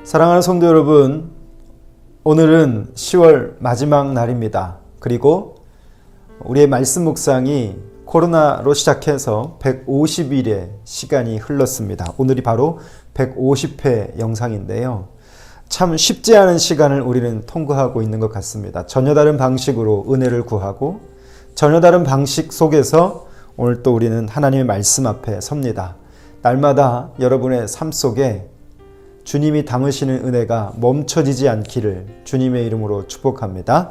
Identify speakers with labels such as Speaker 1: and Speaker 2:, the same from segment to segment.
Speaker 1: 사랑하는 성도 여러분, 오늘은 10월 마지막 날입니다. 그리고 우리의 말씀 묵상이 코로나로 시작해서 150일의 시간이 흘렀습니다. 오늘이 바로 150회 영상인데요. 참 쉽지 않은 시간을 우리는 통과하고 있는 것 같습니다. 전혀 다른 방식으로 은혜를 구하고 전혀 다른 방식 속에서 오늘 또 우리는 하나님의 말씀 앞에 섭니다. 날마다 여러분의 삶 속에 주님이 담으시는 은혜가 멈춰지지 않기를 주님의 이름으로 축복합니다.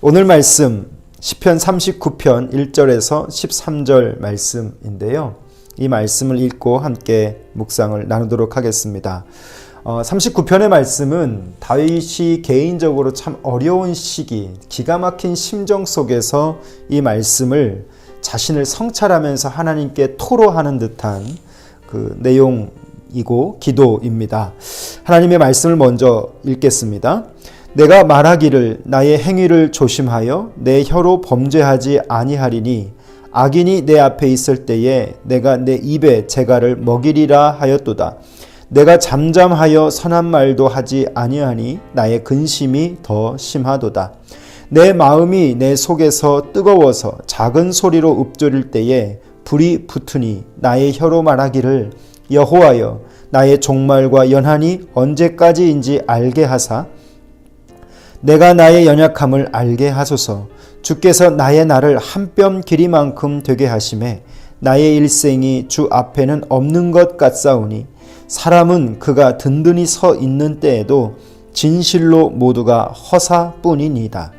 Speaker 1: 오늘 말씀 시편 39편 1절에서 13절 말씀인데요. 이 말씀을 읽고 함께 묵상을 나누도록 하겠습니다. 39편의 말씀은 다윗이 개인적으로 참 어려운 시기, 기가 막힌 심정 속에서 이 말씀을 자신을 성찰하면서 하나님께 토로하는 듯한 그 내용이고 기도입니다. 하나님의 말씀을 먼저 읽겠습니다. 내가 말하기를 나의 행위를 조심하여 내 혀로 범죄하지 아니하리니 악인이 내 앞에 있을 때에 내가 내 입에 재갈을 먹이리라 하였도다. 내가 잠잠하여 선한 말도 하지 아니하니 나의 근심이 더 심하도다. 내 마음이 내 속에서 뜨거워서 작은 소리로 읊조릴 때에 불이 붙으니 나의 혀로 말하기를 여호와여 나의 종말과 연한이 언제까지인지 알게 하사 내가 나의 연약함을 알게 하소서. 주께서 나의 날을 한 뼘 길이만큼 되게 하심에 나의 일생이 주 앞에는 없는 것 같사오니 사람은 그가 든든히 서 있는 때에도 진실로 모두가 허사뿐이니이다.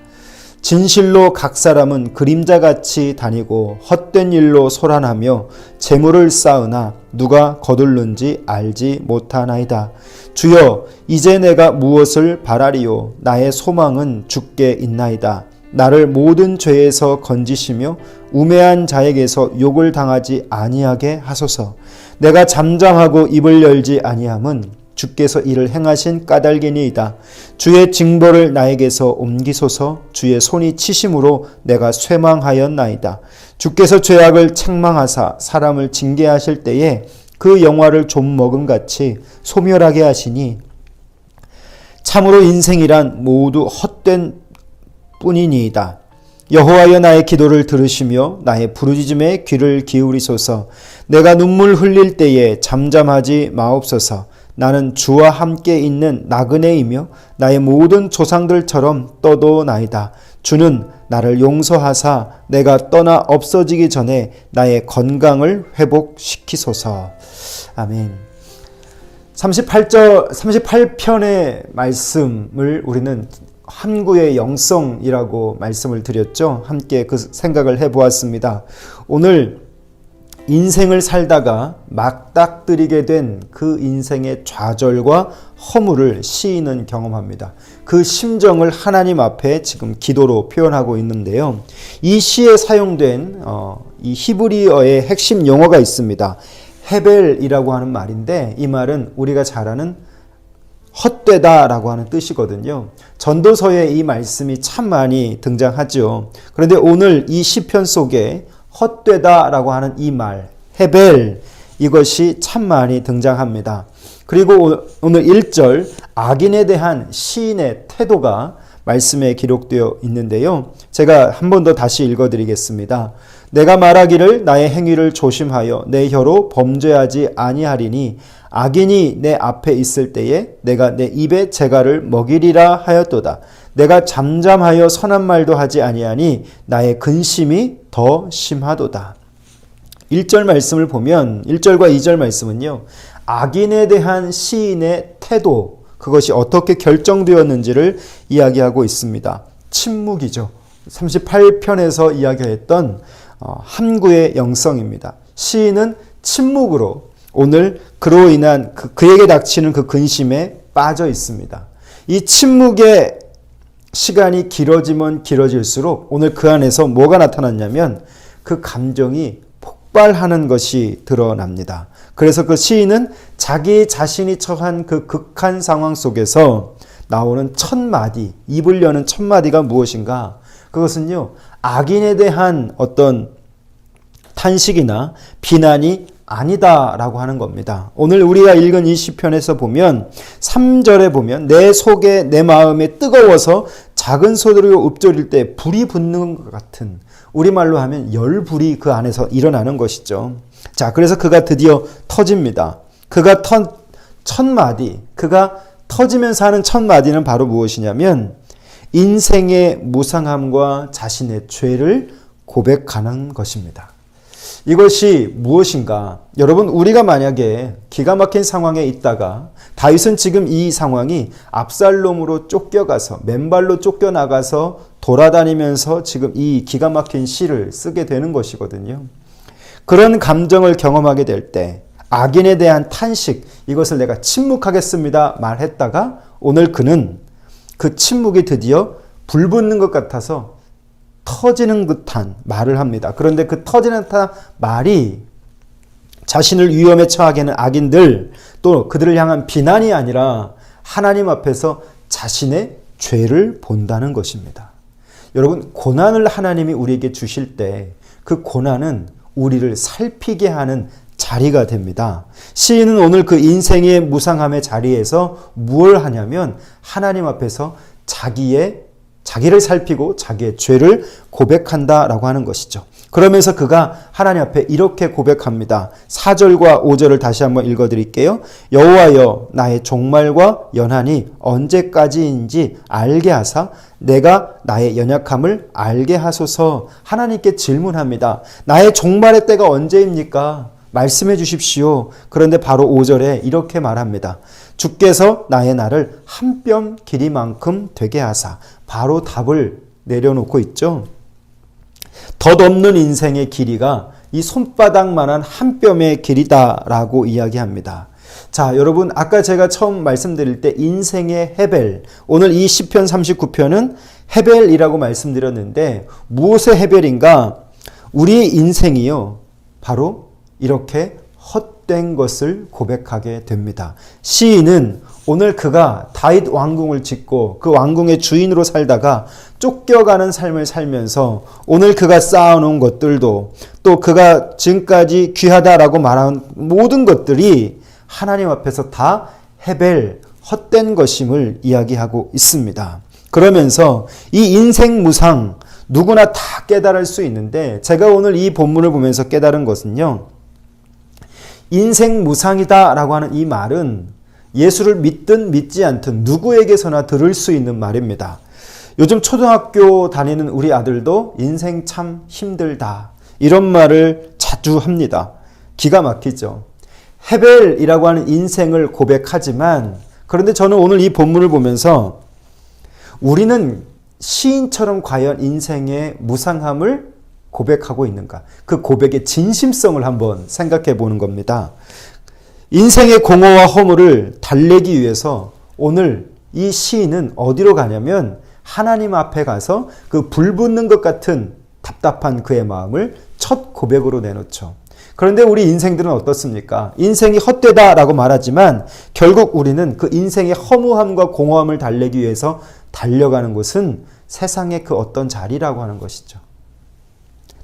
Speaker 1: 진실로 각 사람은 그림자같이 다니고 헛된 일로 소란하며 재물을 쌓으나 누가 거둘는지 알지 못하나이다. 주여 이제 내가 무엇을 바라리요 나의 소망은 주께 있나이다. 나를 모든 죄에서 건지시며 우매한 자에게서 욕을 당하지 아니하게 하소서. 내가 잠잠하고 입을 열지 아니함은 주께서 이를 행하신 까닭이니이다. 주의 징벌을 나에게서 옮기소서. 주의 손이 치심으로 내가 쇠망하였나이다. 주께서 죄악을 책망하사 사람을 징계하실 때에 그 영화를 좀먹음같이 소멸하게 하시니 참으로 인생이란 모두 헛된 뿐이니이다. 여호와여 나의 기도를 들으시며 나의 부르짖음에 귀를 기울이소서. 내가 눈물 흘릴 때에 잠잠하지 마옵소서. 나는 주와 함께 있는 나그네이며 나의 모든 조상들처럼 떠도나이다. 주는 나를 용서하사 내가 떠나 없어지기 전에 나의 건강을 회복시키소서. 아멘. 38편의 말씀을 우리는 함구의 영성이라고 말씀을 드렸죠. 함께 그 생각을 해보았습니다. 오늘 인생을 살다가 맞닥뜨리게 된 그 인생의 좌절과 허물을 시인은 경험합니다. 그 심정을 하나님 앞에 지금 기도로 표현하고 있는데요. 이 시에 사용된 이 히브리어의 핵심 용어가 있습니다. 헤벨이라고 하는 말인데 이 말은 우리가 잘 아는 헛되다라고 하는 뜻이거든요. 전도서에 이 말씀이 참 많이 등장하죠. 그런데 오늘 이 시편 속에 헛되다라고 하는 이 말, 헤벨, 이것이 참 많이 등장합니다. 그리고 오늘 1절 악인에 대한 시인의 태도가 말씀에 기록되어 있는데요. 제가 한 번 더 다시 읽어드리겠습니다. 내가 말하기를 나의 행위를 조심하여 내 혀로 범죄하지 아니하리니 악인이 내 앞에 있을 때에 내가 내 입에 재갈을 먹이리라 하였도다. 내가 잠잠하여 선한 말도 하지 아니하니 나의 근심이 더 심하도다. 1절 말씀을 보면 1절과 2절 말씀은요. 악인에 대한 시인의 태도, 그것이 어떻게 결정되었는지를 이야기하고 있습니다. 침묵이죠. 38편에서 이야기했던 함구의 영성입니다. 시인은 침묵으로 오늘 그로 인한 그에게 닥치는 그 근심에 빠져 있습니다. 이 침묵의 시간이 길어지면 길어질수록 오늘 그 안에서 뭐가 나타났냐면 그 감정이 폭발하는 것이 드러납니다. 그래서 그 시인은 자기 자신이 처한 그 극한 상황 속에서 나오는 첫 마디, 입을 여는 첫 마디가 무엇인가? 그것은요, 악인에 대한 어떤 탄식이나 비난이 아니다라고 하는 겁니다. 오늘 우리가 읽은 이 시편에서 보면 3절에 보면 내 속에 내 마음에 뜨거워서 작은 소리로 읊조릴 때 불이 붙는 것 같은, 우리말로 하면 열불이 그 안에서 일어나는 것이죠. 자, 그래서 그가 드디어 터집니다. 그가 첫 마디, 그가 터지면서 하는 첫 마디는 바로 무엇이냐면 인생의 무상함과 자신의 죄를 고백하는 것입니다. 이것이 무엇인가? 여러분, 우리가 만약에 기가 막힌 상황에 있다가 다윗은 지금 이 상황이 압살롬으로 쫓겨가서 맨발로 쫓겨나가서 돌아다니면서 지금 이 기가 막힌 시를 쓰게 되는 것이거든요. 그런 감정을 경험하게 될 때 악인에 대한 탄식, 이것을 내가 침묵하겠습니다 말했다가 오늘 그는 그 침묵이 드디어 불붙는 것 같아서 터지는 듯한 말을 합니다. 그런데 그 터지는 듯한 말이 자신을 위험에 처하게 하는 악인들, 또 그들을 향한 비난이 아니라 하나님 앞에서 자신의 죄를 본다는 것입니다. 여러분, 고난을 하나님이 우리에게 주실 때 그 고난은 우리를 살피게 하는 자리가 됩니다. 시인은 오늘 그 인생의 무상함의 자리에서 무엇을 하냐면 하나님 앞에서 자기를 살피고 자기의 죄를 고백한다라고 하는 것이죠. 그러면서 그가 하나님 앞에 이렇게 고백합니다. 4절과 5절을 다시 한번 읽어드릴게요. 여호와여, 나의 종말과 연한이 언제까지인지 알게 하사 내가 나의 연약함을 알게 하소서. 하나님께 질문합니다. 나의 종말의 때가 언제입니까? 말씀해 주십시오. 그런데 바로 5절에 이렇게 말합니다. 주께서 나의 날을 한 뼘 길이만큼 되게 하사. 바로 답을 내려놓고 있죠. 덧없는 인생의 길이가 이 손바닥만한 한 뼘의 길이다라고 이야기합니다. 자, 여러분, 아까 제가 처음 말씀드릴 때 인생의 헤벨, 오늘 이 시편 39편은 헤벨이라고 말씀드렸는데 무엇의 헤벨인가? 우리의 인생이요, 바로 이렇게 헛된 것을 고백하게 됩니다. 시인은 오늘 그가 다윗 왕궁을 짓고 그 왕궁의 주인으로 살다가 쫓겨가는 삶을 살면서 오늘 그가 쌓아놓은 것들도, 또 그가 지금까지 귀하다라고 말한 모든 것들이 하나님 앞에서 다 헤벨, 헛된 것임을 이야기하고 있습니다. 그러면서 이 인생 무상, 누구나 다 깨달을 수 있는데 제가 오늘 이 본문을 보면서 깨달은 것은요, 인생 무상이다 라고 하는 이 말은 예수를 믿든 믿지 않든 누구에게서나 들을 수 있는 말입니다. 요즘 초등학교 다니는 우리 아들도 인생 참 힘들다, 이런 말을 자주 합니다. 기가 막히죠. 헤벨이라고 하는 인생을 고백하지만, 그런데 저는 오늘 이 본문을 보면서 우리는 시인처럼 과연 인생의 무상함을 고백하고 있는가? 그 고백의 진심성을 한번 생각해 보는 겁니다. 인생의 공허와 허물을 달래기 위해서 오늘 이 시인은 어디로 가냐면 하나님 앞에 가서 그 불붙는 것 같은 답답한 그의 마음을 첫 고백으로 내놓죠. 그런데 우리 인생들은 어떻습니까? 인생이 헛되다라고 말하지만 결국 우리는 그 인생의 허무함과 공허함을 달래기 위해서 달려가는 곳은 세상의 그 어떤 자리라고 하는 것이죠.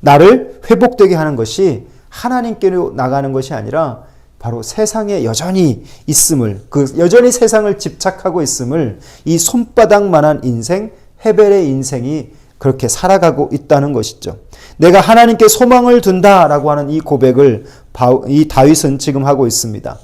Speaker 1: 나를 회복되게 하는 것이 하나님께로 나가는 것이 아니라 바로 세상에 여전히 있음을, 그 여전히 세상을 집착하고 있음을 이 손바닥만한 인생, 헤벨의 인생이 그렇게 살아가고 있다는 것이죠. 내가 하나님께 소망을 둔다라고 하는 이 고백을 이 다윗은 지금 하고 있습니다.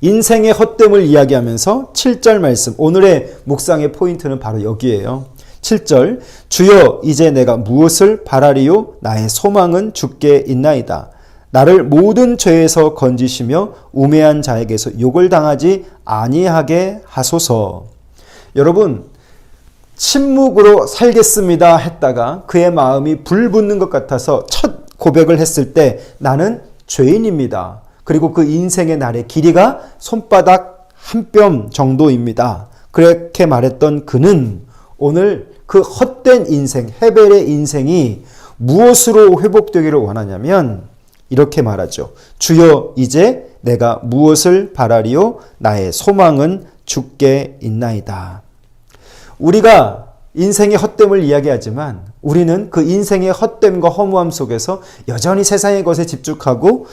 Speaker 1: 인생의 헛됨을 이야기하면서 7절 말씀, 오늘의 묵상의 포인트는 바로 여기에요. 7절, 주여 이제 내가 무엇을 바라리요? 나의 소망은 주께 있나이다. 나를 모든 죄에서 건지시며 우매한 자에게서 욕을 당하지 아니하게 하소서. 여러분, 침묵으로 살겠습니다 했다가 그의 마음이 불붙는 것 같아서 첫 고백을 했을 때 나는 죄인입니다. 그리고 그 인생의 날의 길이가 손바닥 한 뼘 정도입니다. 그렇게 말했던 그는 오늘 그 헛된 인생, 헤벨의 인생이 무엇으로 회복되기를 원하냐면 이렇게 말하죠. 주여 이제 내가 무엇을 바라리요? 나의 소망은 주께 있나이다. 우리가 인생의 헛됨을 이야기하지만 우리는 그 인생의 헛됨과 허무함 속에서 여전히 세상의 것에 집착하고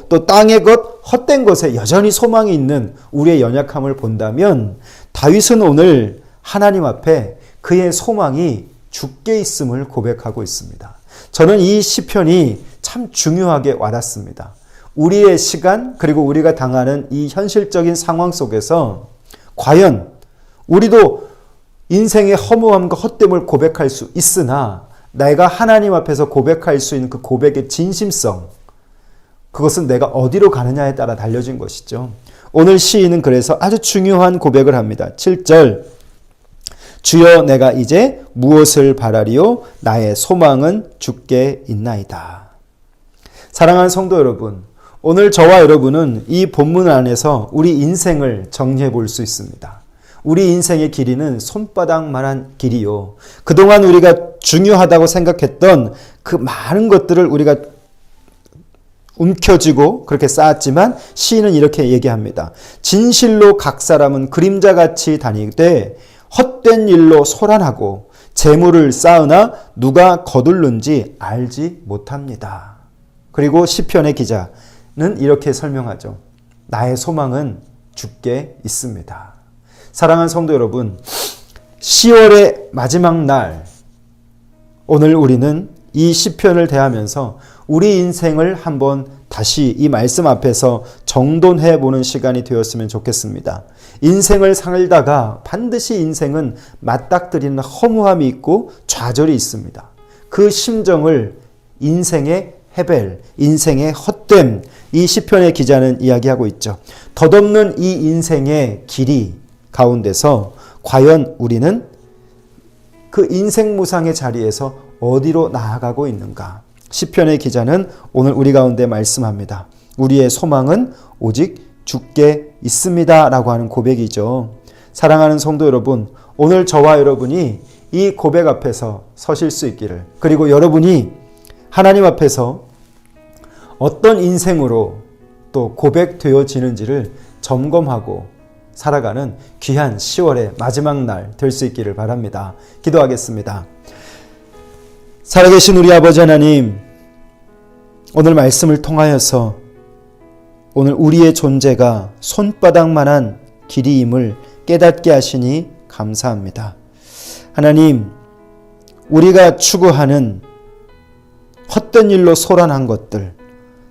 Speaker 1: 또 땅의 것, 헛된 것에 여전히 소망이 있는 우리의 연약함을 본다면 다윗은 오늘 하나님 앞에 그의 소망이 주께 있음을 고백하고 있습니다. 저는 이 시편이 참 중요하게 와닿습니다. 우리의 시간 그리고 우리가 당하는 이 현실적인 상황 속에서 과연 우리도 인생의 허무함과 헛됨을 고백할 수 있으나 내가 하나님 앞에서 고백할 수 있는 그 고백의 진심성, 그것은 내가 어디로 가느냐에 따라 달려진 것이죠. 오늘 시인은 그래서 아주 중요한 고백을 합니다. 7절, 주여 내가 이제 무엇을 바라리요? 나의 소망은 주께 있나이다. 사랑하는 성도 여러분, 오늘 저와 여러분은 이 본문 안에서 우리 인생을 정리해 볼 수 있습니다. 우리 인생의 길이는 손바닥만한 길이요. 그동안 우리가 중요하다고 생각했던 그 많은 것들을 우리가 움켜쥐고 그렇게 쌓았지만 시인은 이렇게 얘기합니다. 진실로 각 사람은 그림자같이 다니되 헛된 일로 소란하고 재물을 쌓으나 누가 거둘는지 알지 못합니다. 그리고 시편의 기자는 이렇게 설명하죠. 나의 소망은 주께 있습니다. 사랑하는 성도 여러분, 10월의 마지막 날, 오늘 우리는 이 시편을 대하면서 우리 인생을 한번 다시 이 말씀 앞에서 정돈해 보는 시간이 되었으면 좋겠습니다. 인생을 살다가 반드시 인생은 맞닥뜨리는 허무함이 있고 좌절이 있습니다. 그 심정을 인생의 헤벨, 인생의 헛됨, 이 시편의 기자는 이야기하고 있죠. 덧없는 이 인생의 길이 가운데서 과연 우리는 그 인생 무상의 자리에서 어디로 나아가고 있는가? 시편의 기자는 오늘 우리 가운데 말씀합니다. 우리의 소망은 오직 주께 있습니다 라고 하는 고백이죠. 사랑하는 성도 여러분, 오늘 저와 여러분이 이 고백 앞에서 서실 수 있기를, 그리고 여러분이 하나님 앞에서 어떤 인생으로 또 고백되어지는지를 점검하고 살아가는 귀한 10월의 마지막 날 될 수 있기를 바랍니다. 기도하겠습니다. 살아계신 우리 아버지 하나님, 오늘 말씀을 통하여서 오늘 우리의 존재가 손바닥만한 길이임을 깨닫게 하시니 감사합니다. 하나님, 우리가 추구하는 헛된 일로 소란한 것들,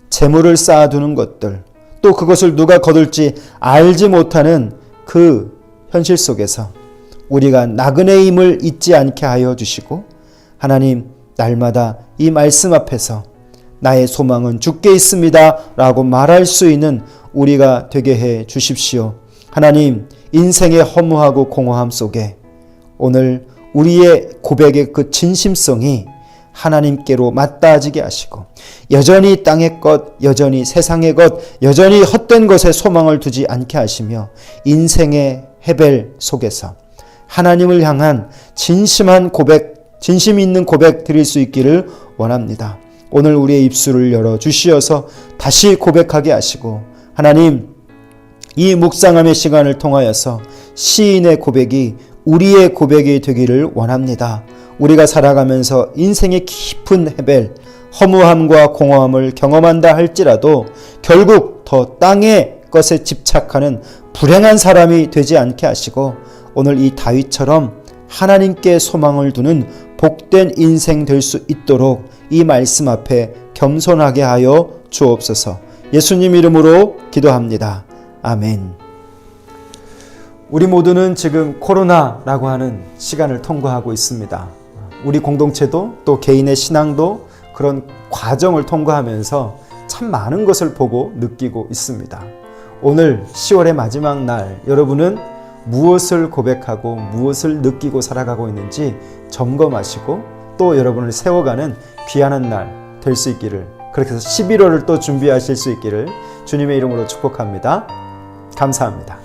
Speaker 1: 재물을 쌓아두는 것들, 또 그것을 누가 거둘지 알지 못하는 그 현실 속에서 우리가 나그네임을 잊지 않게 하여 주시고, 하나님, 날마다 이 말씀 앞에서 나의 소망은 주께 있습니다 라고 말할 수 있는 우리가 되게 해 주십시오. 하나님, 인생의 허무하고 공허함 속에 오늘 우리의 고백의 그 진심성이 하나님께로 맞닿아지게 하시고, 여전히 땅의 것, 여전히 세상의 것, 여전히 헛된 것에 소망을 두지 않게 하시며 인생의 헤벨 속에서 하나님을 향한 진심한 고백, 진심 있는 고백 드릴 수 있기를 원합니다. 오늘 우리의 입술을 열어 주시어서 다시 고백하게 하시고, 하나님, 이 묵상함의 시간을 통하여서 시인의 고백이 우리의 고백이 되기를 원합니다. 우리가 살아가면서 인생의 깊은 헤벨, 허무함과 공허함을 경험한다 할지라도 결국 더 땅의 것에 집착하는 불행한 사람이 되지 않게 하시고, 오늘 이 다윗처럼 하나님께 소망을 두는 복된 인생 될 수 있도록 이 말씀 앞에 겸손하게 하여 주옵소서. 예수님 이름으로 기도합니다. 아멘. 우리 모두는 지금 코로나라고 하는 시간을 통과하고 있습니다. 우리 공동체도 또 개인의 신앙도 그런 과정을 통과하면서 참 많은 것을 보고 느끼고 있습니다. 오늘 10월의 마지막 날, 여러분은 무엇을 고백하고 무엇을 느끼고 살아가고 있는지 점검하시고 또 여러분을 세워가는 귀한 날 될 수 있기를, 그렇게 해서 11월을 또 준비하실 수 있기를 주님의 이름으로 축복합니다. 감사합니다.